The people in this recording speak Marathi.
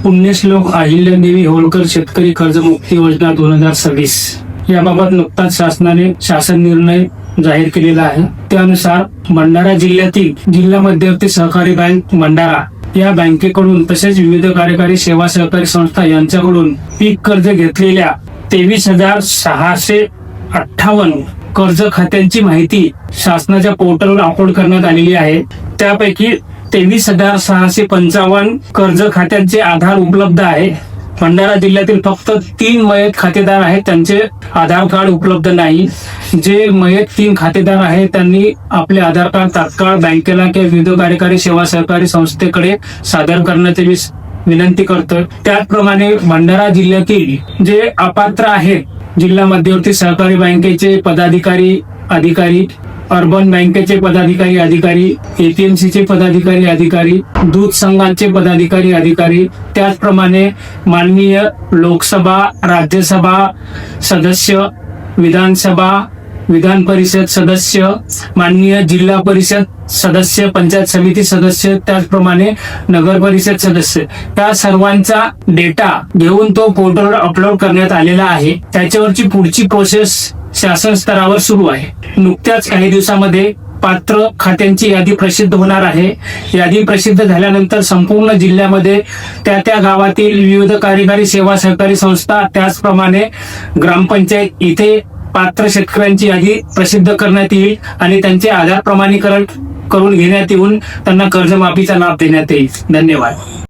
पुण्यश्लोक अहिल्यादेवी होळकर शेतकरी कर्जमुक्ती योजना 2026 याबाबत नुकताच शासनाने शासन निर्णय जाहीर केलेला आहे। त्यानुसार भंडारा जिल्ह्यातील जिल्हा मध्यवर्ती सहकारी बँक भंडारा या बँकेकडून तसेच विविध कार्यकारी सेवा सहकारी संस्था यांच्याकडून पीक कर्ज घेतलेल्या 23,658 कर्ज खात्यांची माहिती शासनाच्या पोर्टलवर अपलोड करण्यात आलेली आहे। त्यापैकी 23,655 कर्ज खात्यांचे आधार उपलब्ध आहे। भंडारा जिल्ह्यातील फक्त 3 मयत खातेदार आहेत, त्यांचे आधार कार्ड उपलब्ध नाही। जे मयत 3 खातेदार आहेत त्यांनी आपले आधार कार्ड तात्काळ बँकेला किंवा विविध कार्यकारी सेवा सहकारी संस्थेकडे सादर करण्याची विनंती करतो। त्याचप्रमाणे भंडारा जिल्ह्यातील जे अपात्र आहेत, जिल्हा मध्यवर्ती सहकारी बँकेचे पदाधिकारी अधिकारी, अर्बन बँकेचे पदाधिकारी अधिकारी, एपीएमसीचे पदाधिकारी अधिकारी, दूध संघांचे पदाधिकारी अधिकारी, त्याचप्रमाणे माननीय लोकसभा राज्यसभा सदस्य, विधानसभा विधान परिषद सदस्य, माननीय जिल्हा परिषद सदस्य, पंचायत समिती सदस्य, त्याचप्रमाणे नगर परिषद सदस्य या सर्वांचा डेटा घेऊन तो पोर्टलवर अपलोड करण्यात आलेला आहे। त्याच्यावरची पुढची प्रोसेस शासन स्तरावर सुरू आहे। नुकत्याच काही दिवसामध्ये पात्र खात्यांची यादी प्रसिद्ध होणार आहे। यादी प्रसिद्ध झाल्यानंतर संपूर्ण जिल्ह्यामध्ये त्या गावातील विविध कार्यकारी सेवा सहकारी संस्था, त्याचप्रमाणे ग्रामपंचायत इथे पात्र शेतकऱ्यांची यादी प्रसिद्ध करण्यात येईल आणि त्यांचे आधार प्रमाणीकरण करून घेण्यात येऊन त्यांना कर्जमाफीचा लाभ देण्यात येईल। धन्यवाद।